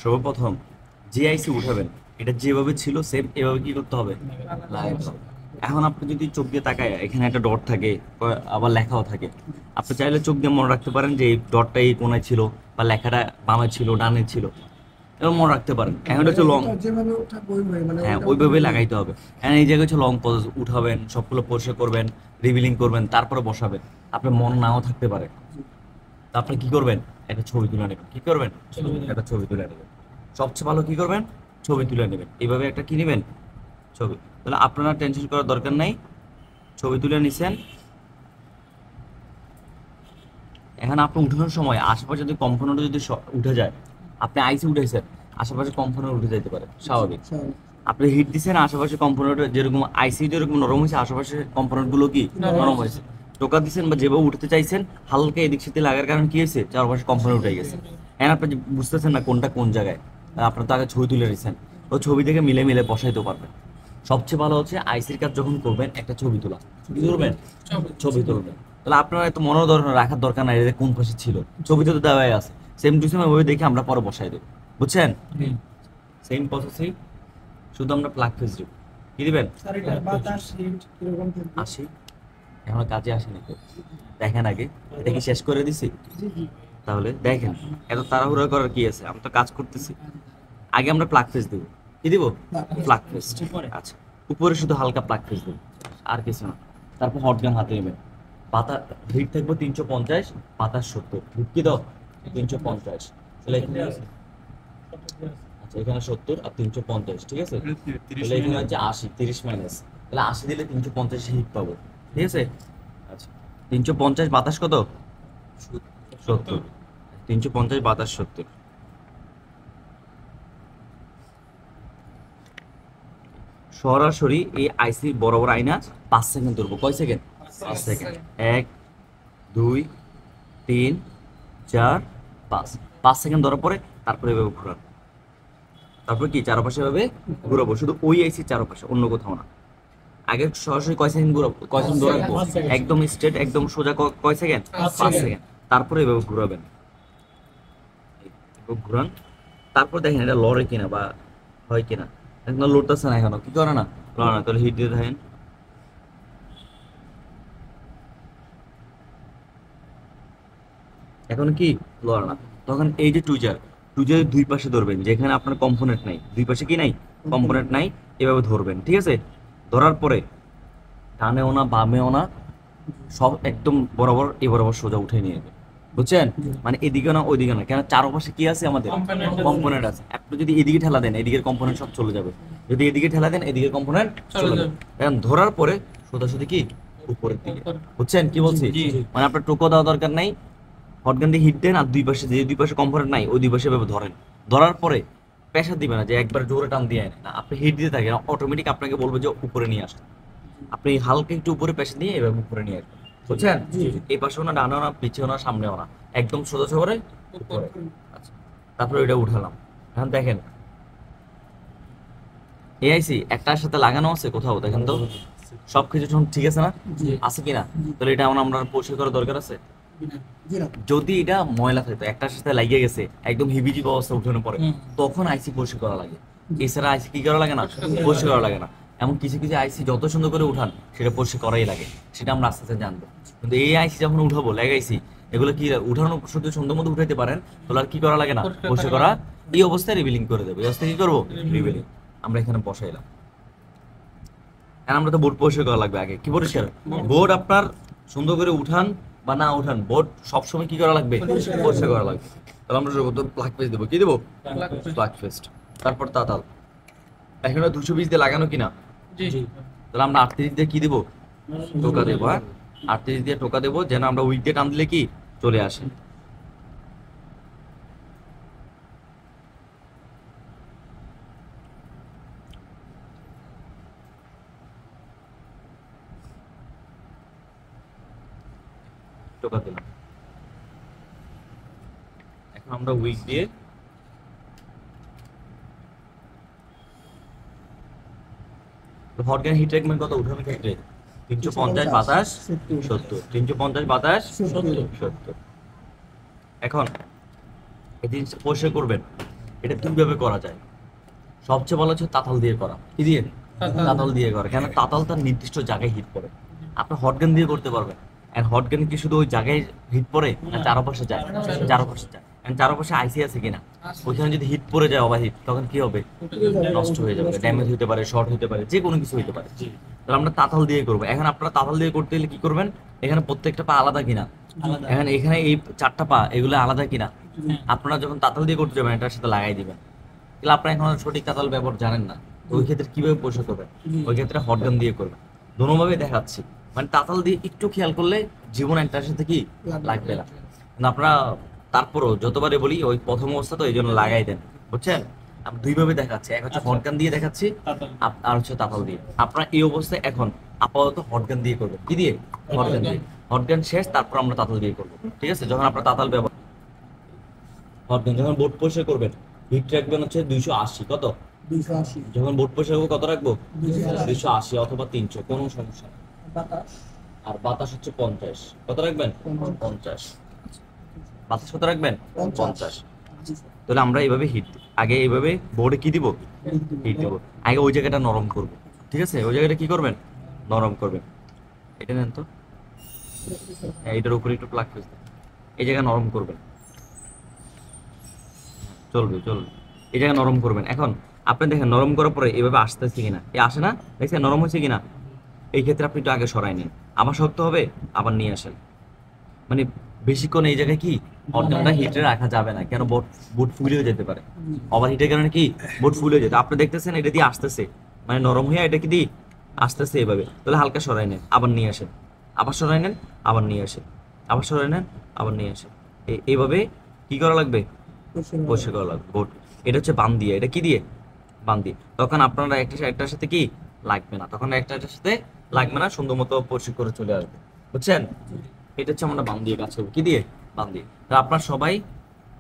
সর্বপ্রথম যে আইসি উঠাবেন এটা যেভাবে ছিল সেম এভাবে কি করতে হবে, লাগাইতে হবে। এখন আপনি যদি চোখ দিয়ে তাকায় এখানে একটা ডট থাকে, আবার লেখাও থাকে, আপনি চাইলে চোখ দিয়ে মনে রাখতে পারেন যে এই ডটটা এই কোনায় ছিল বা লেখাটা বামে ছিল ডানে ছিল, এরকম মনে রাখতে পারেন। এখন হচ্ছে লং, যেভাবে ওঠাবো ওইভাবে, মানে হ্যাঁ ওইটা ওইভাবে ওইভাবে লাগাইতে হবে। এখন এই জায়গায় হচ্ছে লং প্রসেস, উঠাবেন সবগুলো পরিষ্কার করবেন, রিভিলিং করবেন, তারপরে বসাবেন। আপনার মন নাও থাকতে পারে, তা আপনি কি করবেন, একটা ছবি তুলে নেবেন। কি করবেন, একটা ছবি তুলে নেবেন। সবচেয়ে ভালো কি করবেন, ছবি তুলে নেবেন। এইভাবে একটা কি নেবেন, ছবি। তাহলে আপনারা টেনশন করার দরকার নাই, ছবি তুলে নিছেন। এখন আপনি উঠানোর সময় আশেপাশে যদি কম্পোনেন্ট যদি উঠে যায়, আপনি আইসি উঠেছেন, আশেপাশে কম্পোনেন্ট উঠে যেতে পারে, স্বাভাবিক। স্বাভাবিক। আপনি হিট দিচ্ছেন, আশেপাশে কম্পোনেন্ট যেরকম আইসি যেরকম নরম হয়েছে, আশেপাশে কম্পোনেন্ট গুলো কি নরম হয়েছে। টোকা দিচ্ছেন বা যেভাবে উঠতে চাইছেন, হালকা এদিক সেদিক লাগার কারণে কি হয়েছে, চারপাশে কম্পোনেন্ট উঠে গেছে। এখন আপনি বুঝতেছেন না কোনটা কোন জায়গায়, আপনার তো আগে ছবি তুলে নিয়েছেন, ও ছবি থেকে মিলে মিলে বসাইতে পারবেন। সবচেয়ে ভালো হচ্ছে আইসির কাজ যখন করবেন একটা ছবি তোলা। কি করবেন, ছবি তুলবেন। তাহলে আপনারা এত মনে রাখার দরকার নাই যে কোন পাশে ছিল, ছবিতে তো দেওয়াই আছে। সেম টু সেম ওই দেখে আমরা পরে বসাই দেবো, বুঝছেন। সেম প্রসেসই, শুধু আমরা প্লাগ ফেস দিব। কি দিবেন, স্যার এটা বাতাস হিট কিরকম থাকবে? আসি, এখন কাজে আসেনি তো, দেখেন আগে এটা কি শেষ করে দিছি। জি জি। তাহলে দেখেন, এত তাড়াহুড়া করার কি আছে, আমি তো কাজ করতেছি। আগে আমরা প্লাগ ফেস দেবো। কি দিব, প্লাগ ফেস। আচ্ছা, উপরে শুধু হালকা প্লাগ ফেস দেবো, আর কিছু না। তারপর হটগান হাতে নেবেন। বাতাস হিট থাকবে 350, বাতাস 70। হিট কি দাও 350, তাহলে এখানে, আচ্ছা এখানে 70 আর 350, ঠিক আছে। তাহলে এখানে হচ্ছে 80, 30 মাইনাস, তাহলে 80 দিলে 350 হিট পাবো, ঠিক আছে। আচ্ছা 350 বাতাস কত, 70। 350 বাতাস 70। সরাসরি এই আইসি বরাবর আইনা 5 সেকেন্ড ধরবো। কয় সেকেন্ড, 5 সেকেন্ড। 1 2 3 4 5, 5 সেকেন্ড ধরার পরে তারপরে এভাবে ঘোরান। তারপর কি চারপাশে ভাবে ঘুরাবো, শুধু ওই আইসি চারপাশে, অন্য কোথাও না। আগে সরাসরি কয় সেকেন্ড ঘুরাবো, কয় সেকেন্ড ধরাবো, একদম স্ট্রেট একদম সোজা কয় সেকেন্ড, 5 সেকেন্ড। তারপরে এভাবে ঘুরাবেন, এভাবে ঘুরান। তারপর দেখেন এটা লড়ে কিনা বা হয় কিনা। এখন লড়তেছে না, এখনো কি করে না, লড়ে না। তাহলে হিট দিয়ে দেখেন, এখন কি লড়ে না। তখন এই যে টুইজার, টুইজারের দুই পাশে ধরবেন, যেখানে আপনার কম্পোনেন্ট নাই, দুই পাশে কি নাই, কম্পোনেন্ট নাই, এভাবে ধরবেন, ঠিক আছে। ধরার পরে ডানেও না বামেও না, সব একদম বরাবর এই বরাবর সোজা উঠে নিয়ে যাবে, বুঝছেন। মানে এদিকে না ওইদিকে না, কেন চারপাশে কি আছে আমাদের, কম্পোনেন্ট আছে। আপনি যদি এদিকে ঠেলা দেন এদিকের কম্পোনেন্ট সব চলে যাবে, যদি এদিকে ঠেলা দেন এদিকের কম্পোনেন্ট চলে যাবে। এখন ধরার পরে সোজাসুজি কি উপরের দিকে, বুঝছেন কি বলছি। মানে আপনার টোকা দেওয়া দরকার নাই, হটগান দিয়ে হিট দেন আর দুই পাশে, যে দুই পাশে কম্পোনেন্ট নাই ওই দুই পাশে এভাবে ধরেন। ধরার পরে প্রেসার দিবে না যে একবার জোরে টান দিয়ে না, আপনি হিট দিতে থাকেন, অটোমেটিক আপনাকে বলবে যে উপরে নিয়ে আসেন। আপনি হালকা একটু উপরে প্রেসার দিয়ে এভাবে উপরে নিয়ে আসবেন, বুঝছেন। এই পাশেও না ডানেও না পিছেও না সামনেও না, একদম সোজা করে উপরে। আচ্ছা, তারপরে ওইটা উঠালাম। এখন দেখেন এআইসি একটার সাথে লাগানো আছে কোথাও, দেখেন তো সবকিছু ঠিক আছে না, আছে কিনা। তাহলে এটা আমরা পরিষ্কার করার দরকার আছে। জি না। যদি এটা ময়লা থাকতো, একটার সাথে লাগিয়ে গেছে একদম হিবিজিব অবস্থা উঠানোর পরে, তখন আইসি পরিষ্কার করা লাগে। এছাড়া আইসি কি করা লাগে না, পরিষ্কার করা লাগে না। এমন কিছু কিছু আইসি যত সুন্দর করে উঠান সেটা পরিষ্কার করাই লাগে, সেটা আমরা আস্তে আস্তে জানবো। কিন্তু এই আইসি যখন উঠাবো লাগাইছি, এগুলো কি উঠানো শুধু সুন্দর মতো উঠাইতে পারেন, তাহলে আর কি করা লাগে না, পরিষ্কার করা। এই অবস্থায় রিভিলিং করে দেবো, এই অবস্থায় কি করবো, রিভিলিং। আমরা এখানে বসাইলাম। কারণ আমরা তো বোর্ড পরিষ্কার করা লাগবে আগে। কি পরিষ্কার, বোর্ড আপনার সুন্দর করে উঠান বা না উঠান, বোর্ড সবসময় কি করা লাগবে, পরিষ্কার করা লাগবে। তাহলে আমরা প্লাগ পেস্ট দেবো। কি দেবো, প্লাগ পেস্ট। তারপর তাতাল, এখন 220 দিয়ে লাগানো কিনা, তাহলে আমরা 38 দিয়ে কি দেবো, টোকা দেবো। হ্যাঁ 38 দিয়ে টোকা দেবো, যেন আমরা উইক দিয়ে টান দিলে কি চলে আসে। টোকা দিলাম। এখন আমরা উইক দিয়ে হটগান হিট রাখবেন কত, উঠানোর ক্ষেত্রে 350 বাতাস 70, 350 বাতাস 70। এখন এই জিনিসটা পরিষ্কার করবেন, এটা দুইভাবে করা যায়। সবচেয়ে ভালো হচ্ছে তাতাল দিয়ে করা। কি দিয়ে? তাতাল দিয়ে করা। কেন? তাতাল তার নির্দিষ্ট জায়গায় হিট করে। আপনি হটগান দিয়ে করতে পারবেন। আর হটগান কি শুধু ওই জায়গায় হিট পড়ে না চারপাশে যায়? চারপাশে যায়। আর চারপাশে আইসি আছে কিনা, ওইখানে যদি হিট পড়ে যায় ওভার হিট, তখন কি হবে? নষ্ট হয়ে যাবে, ড্যামেজ হতে পারে, শর্ট হতে পারে, যে কোনো কিছু হতে পারে। তাহলে আমরা তাতাল দিয়ে করবো। এখন আপনারা তাতাল দিয়ে করতে গেলে কি করবেন? এখানে প্রত্যেকটা পা আলাদা কিনা, এখানে এই 4টা পা এগুলো আলাদা কিনা, আপনারা যখন তাতাল দিয়ে করতে যাবেন এটার সাথে লাগাই দিবেন। তাহলে আপনারা এখন সঠিক তাতাল ব্যবহার জানেন না, তো ওই ক্ষেত্রে কিভাবে পরিষ্কার করবেন? ওই ক্ষেত্রে হটগান দিয়ে করবেন। দোনোভাবে দেখাচ্ছি, মানে তাতাল দিয়ে একটু খেয়াল করলে জীবন একটার সাথে কি লাগবে না। কিন্তু আপনারা তারপরও যতবারে বলি ওই প্রথম অবস্থা তো এই জন্য লাগাই দেন, বুঝছেন? আমি দুইভাবে দেখাচ্ছি, এক হচ্ছে হটগান দিয়ে দেখাচ্ছি, আর হচ্ছে তাতাল দিয়ে। আপনারা এই অবস্থায় এখন আপাতত হটগান দিয়ে করবেন। কি দিয়ে? হটগান দিয়ে। হটগান শেষ, তারপর আমরা তাতাল দিয়ে করবো। ঠিক আছে? যখন আপনারা তাতাল ব্যবহার হটগান, যখন বোর্ড পরিষ্কার করবেন হিট রাখবেন হচ্ছে 280। কত? 280 যখন বোর্ড পরিষ্কার করবো কত রাখবো? 280 280 অথবা 300, কোনো সমস্যা নেই। বাতাস আর বাতাস হচ্ছে 50। কত রাখবেন? 50। বাতাস কত রাখবেন? 50। জি স্যার। তাহলে আমরা এইভাবে হিট আগে এইভাবে বোর্ডে কি দিব? হিট দিব। আগে ওই জায়গাটা নরম করব। ঠিক আছে? ওই জায়গাটা কি করবেন? নরম করবেন। এটা নেন তো, হ্যাঁ, এটার উপরে একটু প্লাগ ফেস দেন। এই জায়গা নরম করবেন। চলবে চলবে। এই জায়গা নরম করবেন। এখন আপনি দেখেন নরম করার পরে এভাবে আসতেছে কিনা, এ আসে না? দেখছেন নরম হয়েছে কিনা? এই ক্ষেত্রে আপনি একটু আগে সরাই নিন, আবার শক্ত হবে, আবার নিয়ে আসেন। মানে বেশিক্ষণ এই জায়গায় কি হটগানটা হিটে রাখা যাবে না, কেন? বোট ফুলেও যেতে পারে। ওভার হিটের কারণে কি বোট ফুলেও যেতে, আপনি দেখতেছেন এটা দিয়ে আসতেছে, মানে নরম হয়ে এটা কি দিয়ে আসতেছে এভাবে। তাহলে হালকা সরাই নেন, আবার নিয়ে আসেন, আবার সরাই নেন, আবার নিয়ে আসেন, আবার সরাই নেন, আবার নিয়ে আসেন। এইভাবে কি করা লাগবে? পরিষ্কার করা লাগবে বোট। এটা হচ্ছে বান দিয়ে, এটা কি দিয়ে? বান দিয়ে। তখন আপনারা একটার সাথে কি লাগবে না, তখন একটার সাথে লাগবে না, সুন্দর মতো পরিষ্কার করে চলে আসবে। বুঝছেন? এটা হচ্ছে আমরা বান দিয়ে কাজ করবো। কি দিয়ে? বান দিয়ে। তো আপনার সবাই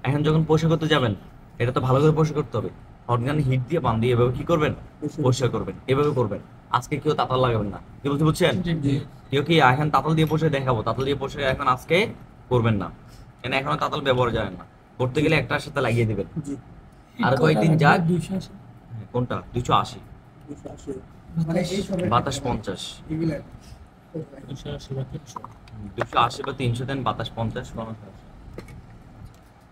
এখন যখন পরিষ্কার করতে যাবেন, এটা তো ভালো করে পরিষ্কার করতে হবে। হটগান হিট দিয়ে বান দিয়ে এভাবে কি করবেন? পরিষ্কার করবেন, এভাবে করবেন। আজকে কেউ তাতাল লাগাবেন না। কি বলতে বুঝছেন? কেউ কি এখন তাতাল দিয়ে পরিষ্কার দেখাবো, তাতাল দিয়ে পরিষ্কার এখন আজকে করবেন না, কেন এখনো তাতাল ব্যবহার জানেন না। করতে গেলে একটার সাথে লাগিয়ে দিবেন। জি আর কয়েকদিন যাক। 280 কোনটা? 280। 280 মানে এই সব বাতাস 50। এগুলা 280 বা 300 280 বা 300 দেন, বাতাস 50, কোনো সমস্যা নেই।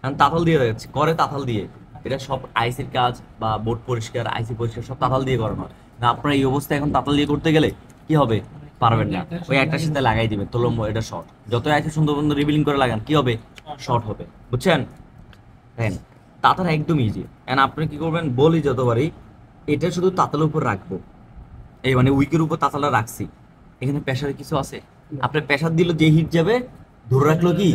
এখন তাতাল দিয়ে যাচ্ছে, করে তাতাল দিয়ে। এটা সব আইসির কাজ বা বোর্ড পরিষ্কার, আইসি পরিষ্কার সব তাতাল দিয়ে করানো হয়। না আপনার এই অবস্থায় এখন তাতাল দিয়ে করতে গেলে কি হবে? পারবেন না। ওই একটার সাথে লাগাই দিবেন, তোলম্ব এটা শর্ট। যত আইসি সুন্দর সুন্দর রিবিলিং করে লাগান কি হবে? শর্ট হবে। বুঝছেন? দেখেন তাতাল একদম ইজি। এন্ড আপনি কি করবেন? বলি যতবারই, এটা শুধু তাতালের উপর রাখবো, এই মানে উইকের উপর তাতালটা রাখছি, এখানে প্রেসারে কিছু আছে? আপনি প্রেসার দিলে যে হিট যাবে, ধরে রাখলো কি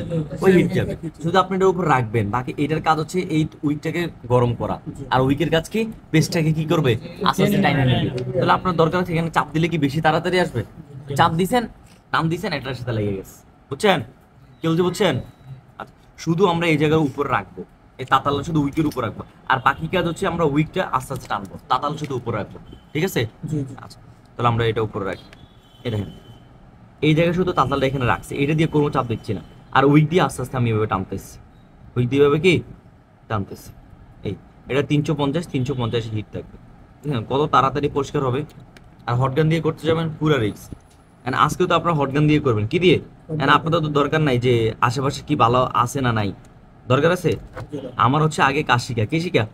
ওই হিট যাবে। শুধু আপনি এটার উপর রাখবেন, বাকি এটার কাজ হচ্ছে এই উইকটাকে গরম করা। আর উইকের কাজ কি? পেস্টটাকে কি করবে? আস্তে আস্তে টাইনে নেবে। তাহলে আপনার দরকার আছে এখানে চাপ দিলে কি বেশি তাড়াতাড়ি আসবে? চাপ দিছেন, টান দিছেন, এটার সাথে লেগে গেছে। বুঝছেন? কি বলছি বুঝছেন? আচ্ছা, শুধু আমরা এই জায়গার উপর রাখবো, এই তাতাল শুধু উইকের উপর রাখবো, আর বাকি কাজ হচ্ছে আমরা উইকটা আস্তে আস্তে টানবো, তাতাল শুধু উপর রাখবো। ঠিক আছে? জি জি আচ্ছা, তাহলে আমরা এটা উপরে রাখি। এই দেখেন এই জায়গায় শুধু তাতালটা এখানে রাখছি, এটা দিয়ে কোনো চাপ দিচ্ছি না। আর উইক দিয়ে আস্তে আস্তে আমি এভাবে টানতেছি, উইক দিয়ে এভাবে কি টানতেছি। এই এটা 350 হিট থাকবে। হ্যাঁ, কত তাড়াতাড়ি পরিষ্কার হবে। আর হটগান দিয়ে করতে যাবেন পুরা রিক্স। এন্ড আজকে তো আপনারা হটগান দিয়ে করবেন। কি দিয়ে? এন্ড আপনাদের তো দরকার নাই যে আশেপাশে কি ভালো আছে না নাই, দরকার আছে। আমার হচ্ছে আগে কাজ শিখা, কি শিখা,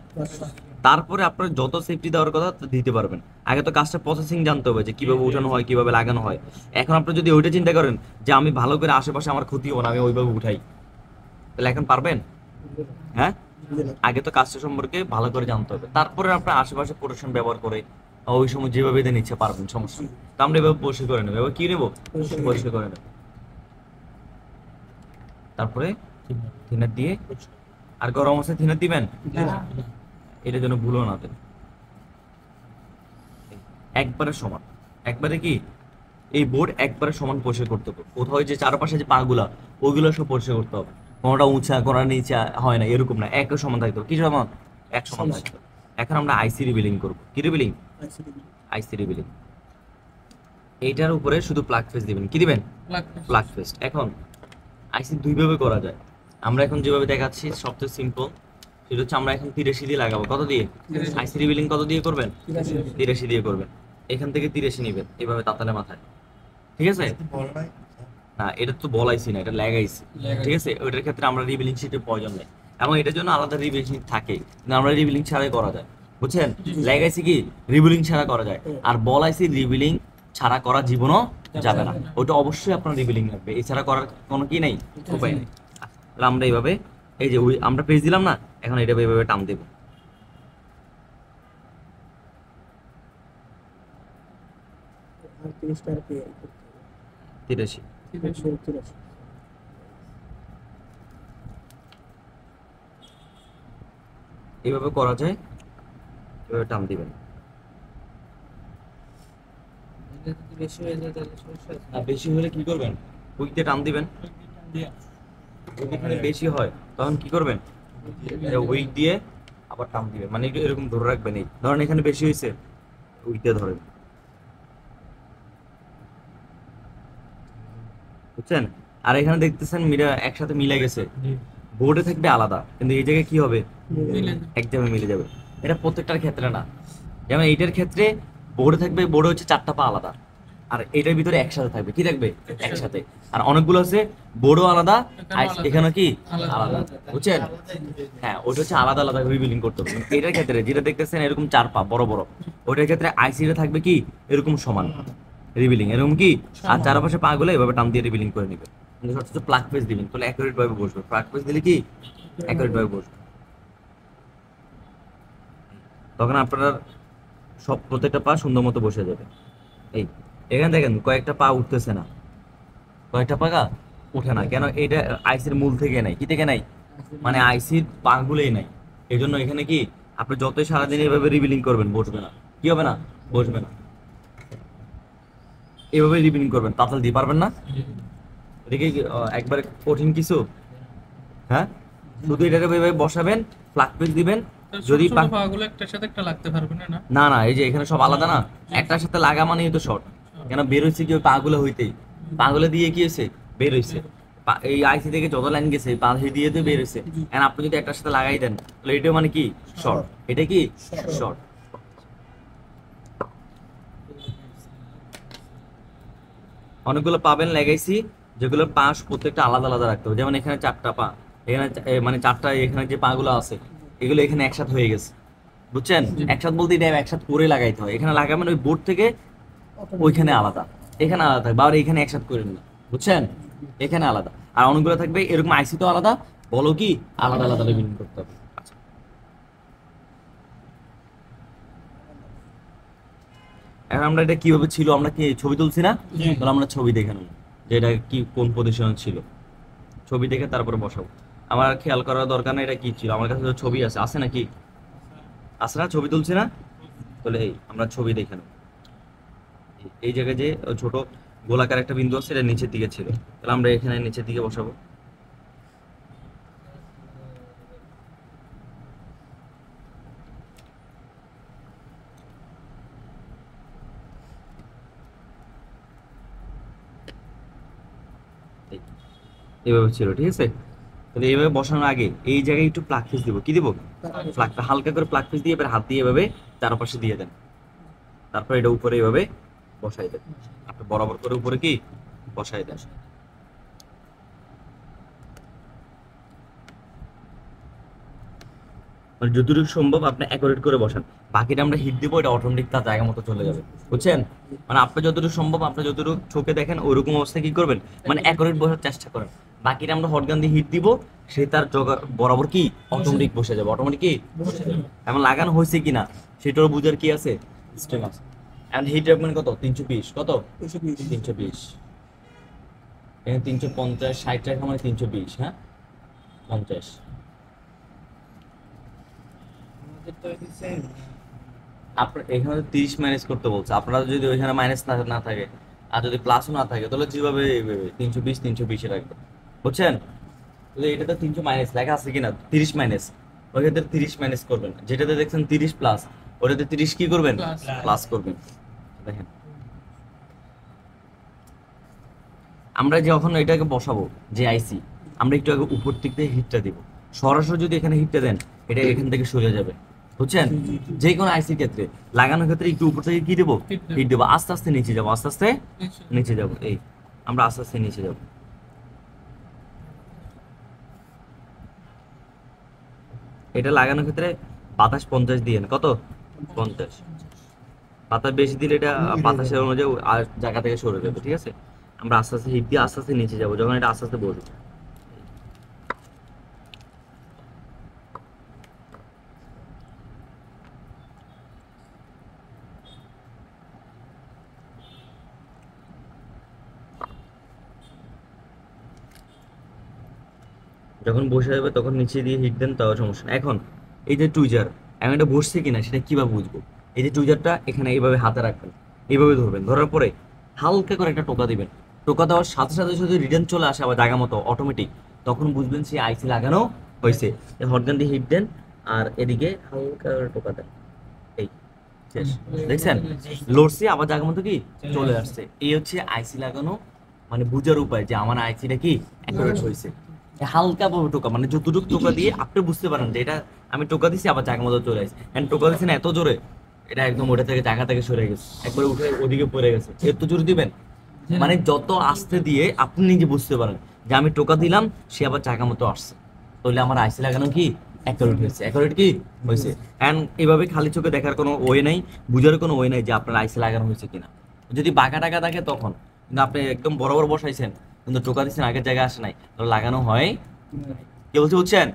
তারপরে আপনার যত সেফটি দেওয়ার কথা দিতে পারবেন। আগে তো কাজটা প্রসেসিং জানতে হবে যে কিভাবে উঠানো হয়, কিভাবে লাগানো হয়। এখন আপনি যদি ওইটা চিন্তা করেন যে আমি ভালো করে আশেপাশে আমার ক্ষতি হবে না, আমি ওইভাবে উঠাই, তাহলে এখন পারবেন? হ্যাঁ, আগে তো কাজটা সম্পর্কে ভালো করে জানতে হবে, তারপরে আপনার আশেপাশে প্রোটেকশন ব্যবহার করে ওই সময় যেভাবে দেন ইচ্ছে পারবেন, সমস্যা নেই। তো আমরা এভাবে পরিষ্কার করে নেবো। এবার কি নেবো? পরিষ্কার করে নেবো। তারপরে থিনার দিয়ে, আর গরম অবস্থায় থিনার দিবেন, এটার জন্য ভুলও না দেন। একবারে সমান, একবারে কি এই বোর্ড একবারে সমান পরিষ্কার করতে হবে। কোথাও যে চারপাশে যে পাগুলা ওইগুলো সব পরিষ্কার করতে হবে। কোনোটা উঁচা কোনোটা নিচা হয় না, এরকম না, এক সমান থাকতে হবে। কি সমান? এক সমান থাকতে হবে। এখন আমরা আইসি রিবিলিং করবো। কি রিবিলিং? আইসি রিবিলিং। এইটার উপরে শুধু প্লাগ ফেস দিবেন। কি দিবেন? Plug face. এখন আইসি দুইভাবে করা যায়। আমরা এখন যেভাবে দেখাচ্ছি সবচেয়ে সিম্পল, সেটা হচ্ছে আমরা এখন 83 দিয়ে লাগাবো। কত দিয়ে? আইসি রিবিলিং কত দিয়ে করবেন? 83 দিয়ে করবেন। এখান থেকে 83 নেবেন এভাবে তাতালে মাথায়, ঠিক আছে? না, এটা তো বলাইছি না, এটা লাগাইছি, ঠিক আছে? ওইটার ক্ষেত্রে আমরা রিবিলিং শিটের প্রয়োজন নেই, এবং এটার জন্য আলাদা রিবিলিং শিট থাকে, কিন্তু আমরা রিবিলিং ছাড়াই করা যায়, বুঝছেন? লাগাইছি কি রিবিলিং ছাড়া করা যায়, আর বলাইছি রিবিলিং ছাড়া করা জীবনও যাবে না। ওটা অবশ্যই আপনার রিবিলিং লাগবে, এছাড়া করার কোনো কি নেই, উপায় নেই। তাহলে আমরা এইভাবে, এই যে আমরা পেজ দিলাম না, এখন এটা এইভাবে টান দেব। আর 30 টাকা পেয়ে 83 83 এইভাবে করা যায়, এভাবে টান দিবেন। বেশি হয়ে যায় তাহলে সমস্যা আছে। আর বেশি হলে কি করবেন? উইক দিয়ে টান দিবেন। যদি এখানে বেশি হয় তখন কি করবেন? উইক দিয়ে আবার টান দিবেন, মানে এরকম ধরে রাখবেন। এই ধরেন এখানে বেশি হয়েছে, উইক দিয়ে ধরেন, বুঝছেন? আর এখানে দেখতেছেন একসাথে মিলে গেছে, বোর্ডে থাকবে আলাদা, কিন্তু এই জায়গায় কি হবে? এক জায়গায় মিলে যাবে। এটা প্রত্যেকটার ক্ষেত্রে না, যেমন এইটার ক্ষেত্রে বোর্ডে থাকবে, বোর্ডে হচ্ছে 4টা পা আলাদা, আর এটার ভিতরে একসাথে থাকবে, কি থাকবে? একসাথে। আর অনেকগুলো আছে বোর্ডও আলাদা, এখানে কি আলাদা, বুঝছেন? হ্যাঁ, ওটা হচ্ছে আলাদা আলাদা রিবিলিং করতে হবে। কিন্তু এটার ক্ষেত্রে যেটা দেখতেছেন এরকম 4 পা বড় বড়, ওটার ক্ষেত্রে আইসিটা থাকবে কি এরকম সমান রিবিলিং, এরকম কি, আর চারপাশে পা গুলো এভাবে টান দিয়ে রিবিলিং করে নিবে। কিন্তু সবচেয়ে হচ্ছে প্লাগ পেজ দিবেন, তাহলে অ্যাকুরেট ভাবে বসবে। প্লাগ পেজ দিলে কি অ্যাকুরেট ভাবে বসবে, তখন আপনার সব প্রত্যেকটা পা সুন্দর মতো বসে যাবে। এই এখানে দেখেন কয়েকটা পা উঠতেছে না, কয়েকটা পা উঠে না কেন? এটা আইসির মূল থেকে নাই, কি থেকে নাই, মানে আইসির পা গুলোই নাই। এই জন্য এখানে কি আপনি যতই সারাদিন এভাবে রিবিলিং করবেন বসবে না, কি হবে না? বসবে না। এভাবে রিবিলিং করবেন, তাতাল দিয়ে পারবেন না। এদিকে একবারে কঠিন কিছু, হ্যাঁ? শুধু এটাকে এভাবে বসাবেন, প্লাগ পেজ দিবেন। যদি পাগুলো একটার সাথে একটা লাগতে পারবে না। না না, এই যে এখানে সব আলাদা না, একটার সাথে লাগা মানেই তো শর্ট। কেন বের হয়েছে কি? ওই পাগুলো হইতেই, পাগুলো দিয়ে কি হয়েছে? বের হয়েছে। এই আইসি থেকে যত লাইন গেছে পা দিয়ে তো বের হয়েছে। এখন আপনি যদি একটার সাথে লাগাই দেন তাহলে এটা মানে কি শর্ট, এটা কি শর্ট। অনেকগুলো পাবেন লাগাইছি, যেগুলো পাশ প্রত্যেকটা আলাদা আলাদা রাখতে হবে। যেমন এখানে 4টা পা, এখানে মানে 4টা, এখানে যে পাগুলো আছে এগুলো এখানে একসাথে হয়ে গেছে, বুঝছেন? একসাথে বলতে এটা একসাথে করে লাগাইতে হয়। এখানে লাগাবেন ওই বোর্ড থেকে, ওইখানে আলাদা, এখানে আলাদা থাকবে, আর এখানে একসাথে করে নিন, বুঝছেন? এখানে আলাদা, আর অনেকগুলো থাকবে এরকম। আইসি তো আলাদা, বলো কি আলাদা আলাদা রিবিলিং করতে হবে। আচ্ছা, এখন আমরা এটা কিভাবে ছিল, আমরা কি ছবি তুলছি না? তাহলে আমরা ছবি দেখে নেব যে এটা কি কোন পজিশন ছিল। ছবি দেখে তারপরে বসাবো। আমার খেয়াল করার দরকার না এটা কি ছিল, আমার কাছে তো ছবি আছে নাকি? আছে না? ছবি তুলছি না? তাহলে এই আমরা ছবি দেখে নেব। এই জায়গায় যে ছোট গোলাকার একটা বিন্দু আছে, এটা নিচের দিকে ছিল, তাহলে আমরা এখানে নিচের দিকে বসাবো। এইভাবে ছিল, ঠিক আছে? তাহলে এইভাবে বসানোর আগে এই জায়গায় একটু প্লাগ পিস দিব। কি দিব? প্লাগটা হালকা করে প্লাগ পিস দিয়ে এবার হাত দিয়ে এভাবে চারপাশে দিয়ে দেন, তারপর এটা উপরে এইভাবে বসাই দেন। আপনি বরাবর করে উপরে কি বসাই দেন। মানে যতটুকু সম্ভব আপনি অ্যাকুরেট করে বসান। বাকিটা আমরা হিট দিব, এটা অটোমেটিক তার জায়গা মতো চলে যাবে, বুঝছেন? মানে আপনি যতটুকু সম্ভব, আপনি যতটুকু চোখে দেখেন ওইরকম অবস্থায় কি করবেন, মানে অ্যাকুরেট বসার চেষ্টা করেন। বাকিটা আমরা হটগান দিয়ে হিট দিব, সে তার বরাবর কি অটোমেটিক বসে যাবে, অটোমেটিক কি বসে যাবে। এমন লাগানো হয়েছে কিনা সেটাও বুঝার কি আছে, সিস্টেম আছে। এখন হিট রাখবেন কত? 320, কত? 320। এখানে 350, 60 রাখা মানে 320, হ্যাঁ 50। আপনার এখানে 30 মাইনাস করতে বলছে, আপনারা যদি ওইখানে মাইনাস না থাকে আর যদি প্লাসও না থাকে তাহলে যেভাবে 320 320 রাখবে, বুঝছেন? তাহলে এটা তো 300 মাইনাস লেখা আছে কিনা, 30 মাইনাস, ওই ক্ষেত্রে 30 মাইনাস করবেন। যেটাতে দেখছেন 30 প্লাস, ওটাতে 30 কি করবেন? প্লাস করবেন। দেখেন আমরা যখন এটাকে বসাবো যে আইসি, আমরা একটু আগে উপর দিক দিয়ে হিটটা দিব, সরাসরি যদি এখানে হিটটা দেন এটা এখান থেকে সরে যাবে, বুঝছেন? যে কোনো আইসির ক্ষেত্রে লাগানোর ক্ষেত্রে একটু উপর থেকে কি দেবো, Heat দেবো। হিট দেবো, আস্তে আস্তে নিচে যাবো, আস্তে আস্তে নিচে। নিচে যাবো। এই আমরা আস্তে আস্তে নিচে যাবো। এটা লাগানোর ক্ষেত্রে বাতাস 50 দিয়ে কত 50, বাতাস বেশি দিলে এটা বাতাসের অনুযায়ী আর জায়গা থেকে সরে যাবে, ঠিক আছে? আমরা আস্তে আস্তে হিট দিয়ে আস্তে আস্তে নিচে যাবো, যখন এটা আস্তে আস্তে বসবে। যখন বসে যাবে তখন নিচে দিয়ে হিট দেন, তাও সমস্যা না। এখন এই যে টুইজার, এখন এটা বসছে কিনা সেটা কিভাবে বুঝবো? এই যে টুইজারটা এখানে এইভাবে হাতে রাখবেন, এইভাবে ধরবেন, ধরার পরে হালকা করে একটা টোকা দিবেন। টোকা দেওয়ার সাথে সাথে যদি রিটার্ন চলে আসে আবার জায়গা মতো অটোমেটিক, তখন বুঝবেন সে আইসি লাগানো হয়েছে। হটগান দিয়ে হিট দেন আর এদিকে হালকা করে টোকা দেন, এই শেষ। দেখছেন লড়ছে আবার জায়গা মতো কি চলে আসছে। এই হচ্ছে আইসি লাগানো মানে বুঝার উপায় যে আমার আইসিটা কি অ্যাকুরেট হয়েছে। হালকা ভাবে টোকা, মানে যতটুকু টোকা দিয়ে আপনি বুঝতে পারেন যে এটা আমি টোকা দিছি আবার জায়গা মতো চলে আসছে। এন্ড টোকা দিচ্ছি না এত জোরে, এটা একদম ওটা থেকে জায়গা থেকে সরে গেছে, একবারে উঠে ওদিকে পড়ে গেছে। এত জোরে দিবেন মানে যত আস্তে দিয়ে আপনি নিজে বুঝতে পারেন যে আমি টোকা দিলাম সে আবার জায়গা মতো আসছে, তাহলে আমার আইসি লাগানো কি অ্যাকুরেট হয়েছে, অ্যাকুরেট কি হয়েছে। এন্ড এভাবে খালি চোখে দেখার কোনো ওয়ে নাই, বুঝার কোনো ওয়ে নাই যে আপনার আইসি লাগানো হয়েছে কিনা। যদি বাঁকা টাকা থাকে তখন কিন্তু আপনি একদম বরাবর বসাইছেন কিন্তু টোকা দিচ্ছেন আগের জায়গায় আসে নাই, তো লাগানো হয়। কি বলছি বুঝছেন?